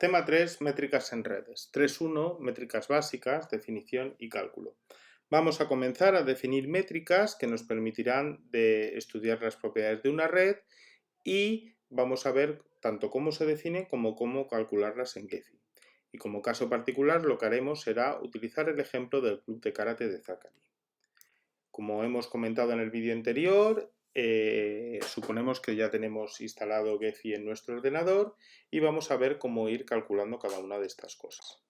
Tema 3, métricas en redes. 3.1, métricas básicas, definición y cálculo. Vamos a comenzar a definir métricas que nos permitirán de estudiar las propiedades de una red y vamos a ver tanto cómo se definen como cómo calcularlas en Gephi. Y como caso particular lo que haremos será utilizar el ejemplo del club de karate de Zachary. Como hemos comentado en el vídeo anterior, suponemos que ya tenemos instalado Gephi en nuestro ordenador y vamos a ver cómo ir calculando cada una de estas cosas.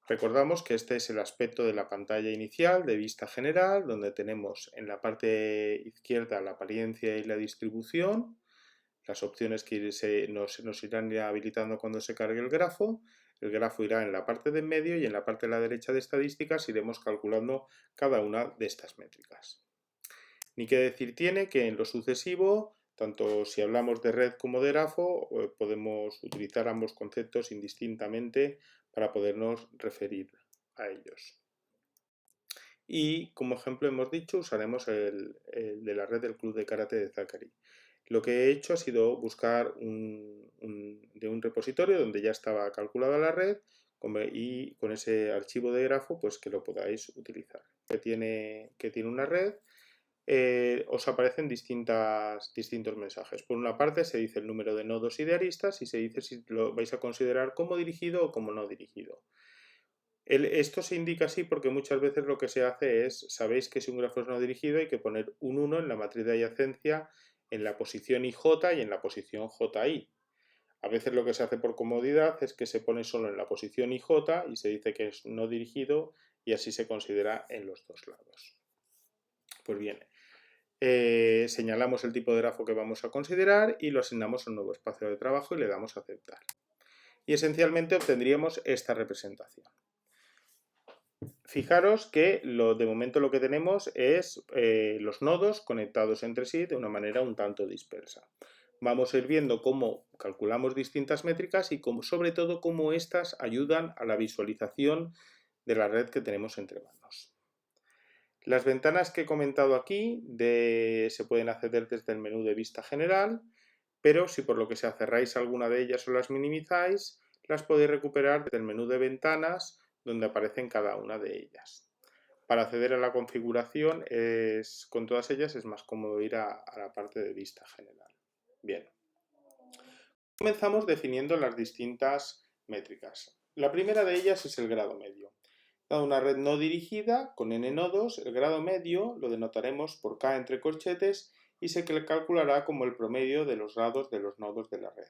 Recordamos que este es el aspecto de la pantalla inicial de vista general, donde tenemos en la parte izquierda la apariencia y la distribución, las opciones que nos irán habilitando cuando se cargue el grafo irá en la parte de en medio y en la parte de la derecha de estadísticas iremos calculando cada una de estas métricas. Ni qué decir tiene que en lo sucesivo, tanto si hablamos de red como de grafo, podemos utilizar ambos conceptos indistintamente para podernos referir a ellos. Y como ejemplo hemos dicho, usaremos el de la red del club de karate de Zachary. Lo que he hecho ha sido buscar de un repositorio donde ya estaba calculada la red y con ese archivo de grafo pues que lo podáis utilizar. Que tiene una red, os aparecen distintos mensajes. Por una parte se dice el número de nodos y de aristas y se dice si lo vais a considerar como dirigido o como no dirigido. Esto se indica así porque muchas veces lo que se hace es, sabéis que si un grafo es no dirigido hay que poner un 1 en la matriz de adyacencia en la posición IJ y en la posición JI. A veces lo que se hace por comodidad es que se pone solo en la posición IJ y se dice que es no dirigido y así se considera en los dos lados. Pues bien, señalamos el tipo de grafo que vamos a considerar y lo asignamos a un nuevo espacio de trabajo y le damos a aceptar. Y esencialmente obtendríamos esta representación. Fijaros que de momento lo que tenemos es los nodos conectados entre sí de una manera un tanto dispersa. Vamos a ir viendo cómo calculamos distintas métricas y sobre todo cómo éstas ayudan a la visualización de la red que tenemos entre manos. Las ventanas que he comentado aquí se pueden acceder desde el menú de vista general, pero si por lo que sea cerráis alguna de ellas o las minimizáis, las podéis recuperar desde el menú de ventanas donde aparecen cada una de ellas. Para acceder a la configuración con todas ellas es más cómodo ir a la parte de vista general. Bien. Comenzamos definiendo las distintas métricas. La primera de ellas es el grado medio. Dada una red no dirigida con n nodos, el grado medio lo denotaremos por k entre corchetes y se calculará como el promedio de los grados de los nodos de la red.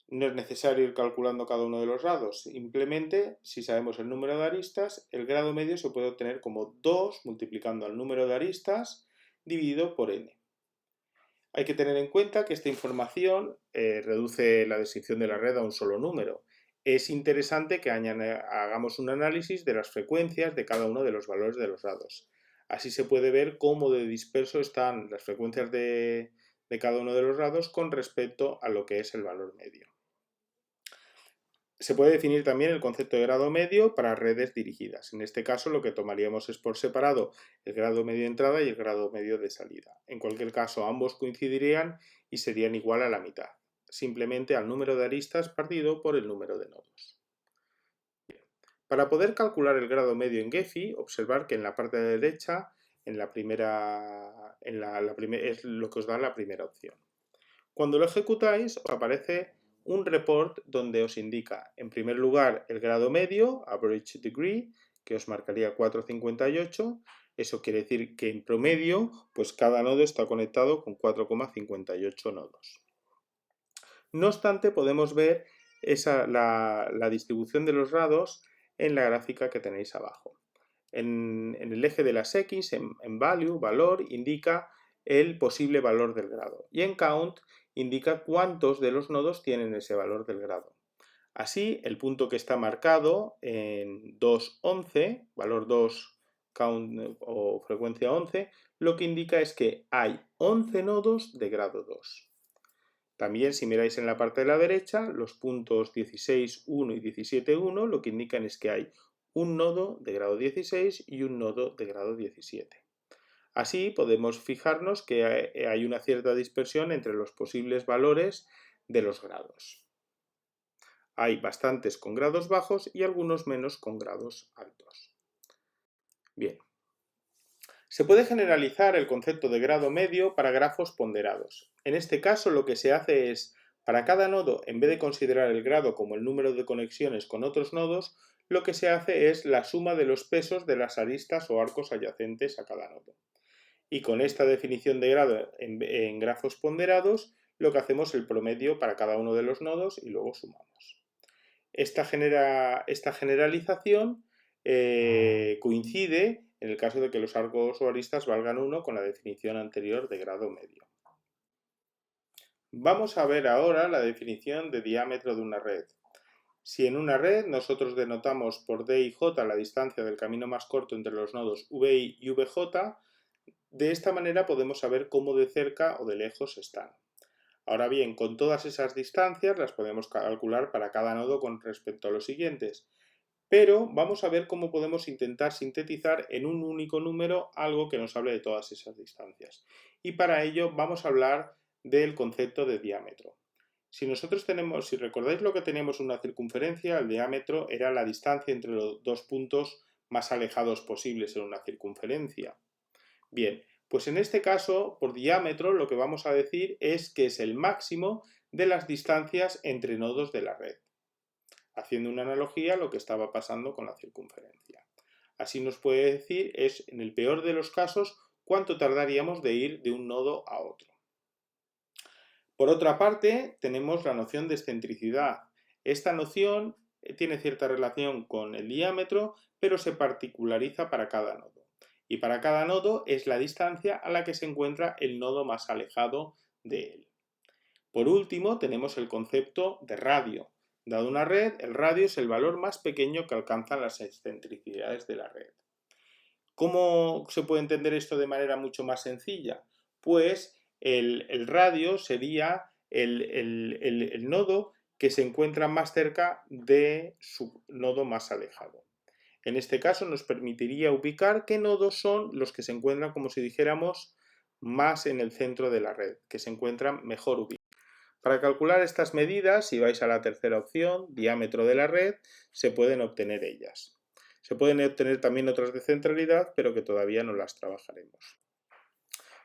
No es necesario ir calculando cada uno de los grados, simplemente si sabemos el número de aristas, el grado medio se puede obtener como 2 multiplicando el número de aristas dividido por n. Hay que tener en cuenta que esta información reduce la descripción de la red a un solo número. Es interesante que hagamos un análisis de las frecuencias de cada uno de los valores de los grados. Así se puede ver cómo de disperso están las frecuencias de cada uno de los grados con respecto a lo que es el valor medio. Se puede definir también el concepto de grado medio para redes dirigidas. En este caso lo que tomaríamos es por separado el grado medio de entrada y el grado medio de salida. En cualquier caso ambos coincidirían y serían igual a la mitad, simplemente al número de aristas partido por el número de nodos. Bien. Para poder calcular el grado medio en Gephi, observar que en la parte de derecha es lo que os da la primera opción. Cuando lo ejecutáis os aparece un report donde os indica, en primer lugar, el grado medio, average degree, que os marcaría 4,58. Eso quiere decir que en promedio, pues cada nodo está conectado con 4,58 nodos. No obstante, podemos ver la distribución de los grados en la gráfica que tenéis abajo. En el eje de las X, en value, valor, indica el posible valor del grado. Y en count indica cuántos de los nodos tienen ese valor del grado. Así, el punto que está marcado en 2,11, valor 2, count o frecuencia 11, lo que indica es que hay 11 nodos de grado 2. También, si miráis en la parte de la derecha, los puntos 16,1 y 17,1 lo que indican es que hay un nodo de grado 16 y un nodo de grado 17. Así podemos fijarnos que hay una cierta dispersión entre los posibles valores de los grados. Hay bastantes con grados bajos y algunos menos con grados altos. Bien. Se puede generalizar el concepto de grado medio para grafos ponderados. En este caso lo que se hace es, para cada nodo, en vez de considerar el grado como el número de conexiones con otros nodos, lo que se hace es la suma de los pesos de las aristas o arcos adyacentes a cada nodo. Y con esta definición de grado en grafos ponderados, lo que hacemos es el promedio para cada uno de los nodos y luego sumamos. Esta generalización coincide en el caso de que los arcos o aristas valgan 1 con la definición anterior de grado medio. Vamos a ver ahora la definición de diámetro de una red. Si en una red nosotros denotamos por D y J la distancia del camino más corto entre los nodos VI y VJ, de esta manera podemos saber cómo de cerca o de lejos están. Ahora bien, con todas esas distancias las podemos calcular para cada nodo con respecto a los siguientes, pero vamos a ver cómo podemos intentar sintetizar en un único número algo que nos hable de todas esas distancias. Y para ello vamos a hablar del concepto de diámetro. Si recordáis lo que teníamos en una circunferencia, el diámetro era la distancia entre los dos puntos más alejados posibles en una circunferencia. Bien, pues en este caso, por diámetro, lo que vamos a decir es que es el máximo de las distancias entre nodos de la red, haciendo una analogía a lo que estaba pasando con la circunferencia. Así nos puede decir, es en el peor de los casos, cuánto tardaríamos de ir de un nodo a otro. Por otra parte, tenemos la noción de excentricidad. Esta noción tiene cierta relación con el diámetro, pero se particulariza para cada nodo. Y para cada nodo es la distancia a la que se encuentra el nodo más alejado de él. Por último, tenemos el concepto de radio. Dado una red, el radio es el valor más pequeño que alcanzan las excentricidades de la red. ¿Cómo se puede entender esto de manera mucho más sencilla? Pues el radio sería el nodo que se encuentra más cerca de su nodo más alejado. En este caso nos permitiría ubicar qué nodos son los que se encuentran, como si dijéramos, más en el centro de la red, que se encuentran mejor ubicados. Para calcular estas medidas, si vais a la tercera opción, diámetro de la red, se pueden obtener ellas. Se pueden obtener también otras de centralidad, pero que todavía no las trabajaremos.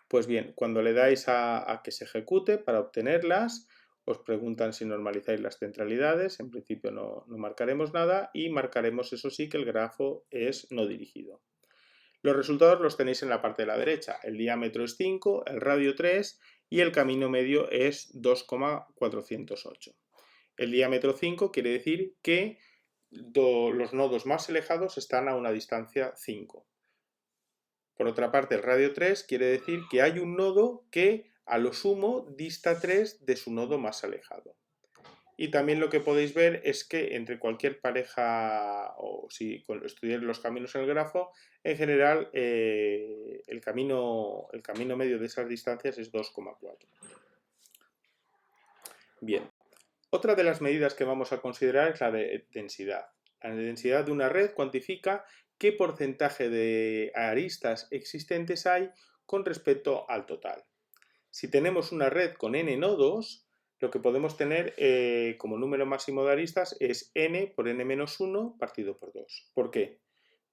Pues bien, cuando le dais a que se ejecute para obtenerlas, os preguntan si normalizáis las centralidades. En principio no marcaremos nada y marcaremos, eso sí, que el grafo es no dirigido. Los resultados los tenéis en la parte de la derecha. El diámetro es 5, el radio 3 y el camino medio es 2,408. El diámetro 5 quiere decir que los nodos más alejados están a una distancia 5. Por otra parte, el radio 3 quiere decir que hay un nodo que a lo sumo dista 3 de su nodo más alejado. Y también lo que podéis ver es que entre cualquier pareja, o si estudiáis los caminos en el grafo, en general el camino medio de esas distancias es 2,4. Bien, otra de las medidas que vamos a considerar es la de densidad. La densidad de una red cuantifica qué porcentaje de aristas existentes hay con respecto al total. Si tenemos una red con n nodos, lo que podemos tener como número máximo de aristas es n por n-1 partido por 2. ¿Por qué?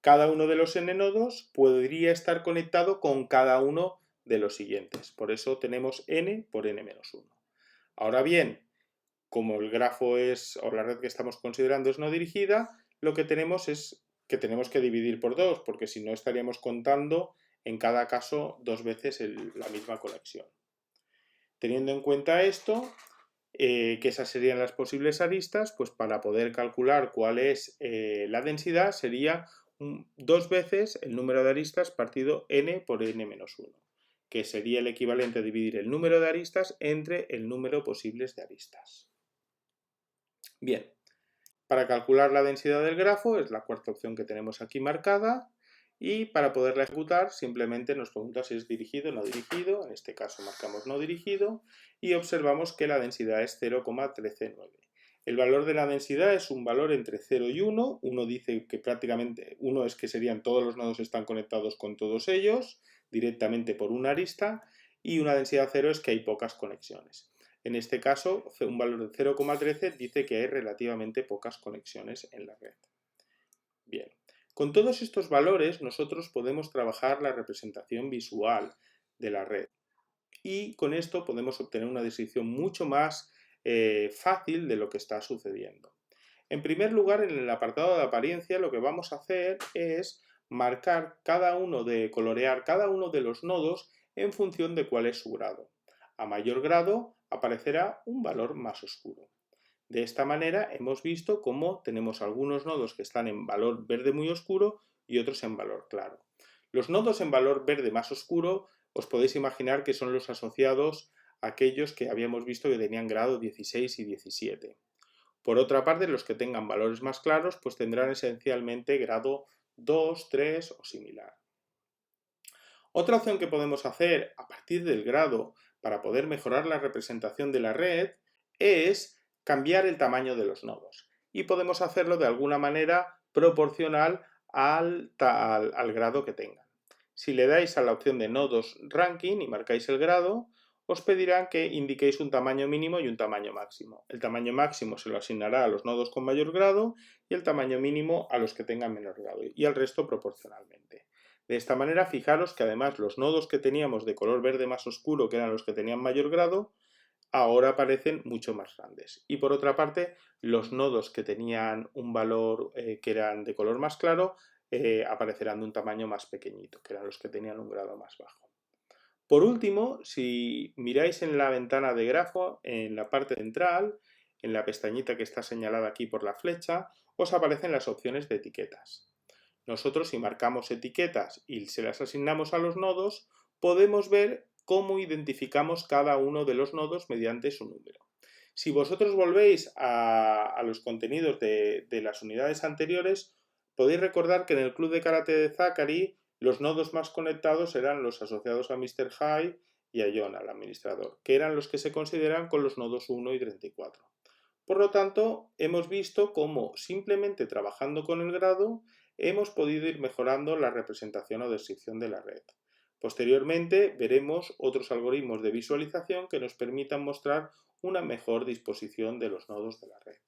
Cada uno de los n nodos podría estar conectado con cada uno de los siguientes. Por eso tenemos n por n-1. Ahora bien, como el grafo es, o la red que estamos considerando es no dirigida, lo que tenemos es que tenemos que dividir por 2, porque si no estaríamos contando en cada caso 2 veces la misma conexión. Teniendo en cuenta esto, que esas serían las posibles aristas, pues para poder calcular cuál es la densidad sería 2 veces el número de aristas partido n por n-1, que sería el equivalente a dividir el número de aristas entre el número posibles de aristas. Bien, para calcular la densidad del grafo es la cuarta opción que tenemos aquí marcada. Y para poderla ejecutar simplemente nos pregunta si es dirigido o no dirigido. En este caso marcamos no dirigido y observamos que la densidad es 0,139. El valor de la densidad es un valor entre 0 y 1. Uno dice que prácticamente 1 es que serían todos los nodos están conectados con todos ellos directamente por una arista y una densidad 0 es que hay pocas conexiones. En este caso, un valor de 0,13 dice que hay relativamente pocas conexiones en la red. Bien, con todos estos valores nosotros podemos trabajar la representación visual de la red y con esto podemos obtener una descripción mucho más fácil de lo que está sucediendo. En primer lugar, en el apartado de apariencia, lo que vamos a hacer es marcar colorear cada uno de los nodos en función de cuál es su grado. A mayor grado aparecerá un valor más oscuro. De esta manera hemos visto cómo tenemos algunos nodos que están en valor verde muy oscuro y otros en valor claro. Los nodos en valor verde más oscuro os podéis imaginar que son los asociados a aquellos que habíamos visto que tenían grado 16 y 17. Por otra parte, los que tengan valores más claros pues tendrán esencialmente grado 2, 3 o similar. Otra opción que podemos hacer a partir del grado para poder mejorar la representación de la red es cambiar el tamaño de los nodos. Y podemos hacerlo de alguna manera proporcional al grado que tengan. Si le dais a la opción de nodos ranking y marcáis el grado, os pedirán que indiquéis un tamaño mínimo y un tamaño máximo. El tamaño máximo se lo asignará a los nodos con mayor grado y el tamaño mínimo a los que tengan menor grado y al resto proporcionalmente. De esta manera, fijaros que además los nodos que teníamos de color verde más oscuro, que eran los que tenían mayor grado, ahora aparecen mucho más grandes. Y por otra parte, los nodos que tenían un valor que eran de color más claro, aparecerán de un tamaño más pequeñito, que eran los que tenían un grado más bajo. Por último, si miráis en la ventana de grafo, en la parte central, en la pestañita que está señalada aquí por la flecha, os aparecen las opciones de etiquetas. Nosotros, si marcamos etiquetas y se las asignamos a los nodos, podemos ver cómo identificamos cada uno de los nodos mediante su número. Si vosotros volvéis a los contenidos de las unidades anteriores, podéis recordar que en el club de karate de Zachary los nodos más conectados eran los asociados a Mr. High y a John, al administrador, que eran los que se consideran con los nodos 1 y 34. Por lo tanto, hemos visto cómo simplemente trabajando con el grado hemos podido ir mejorando la representación o descripción de la red. Posteriormente veremos otros algoritmos de visualización que nos permitan mostrar una mejor disposición de los nodos de la red.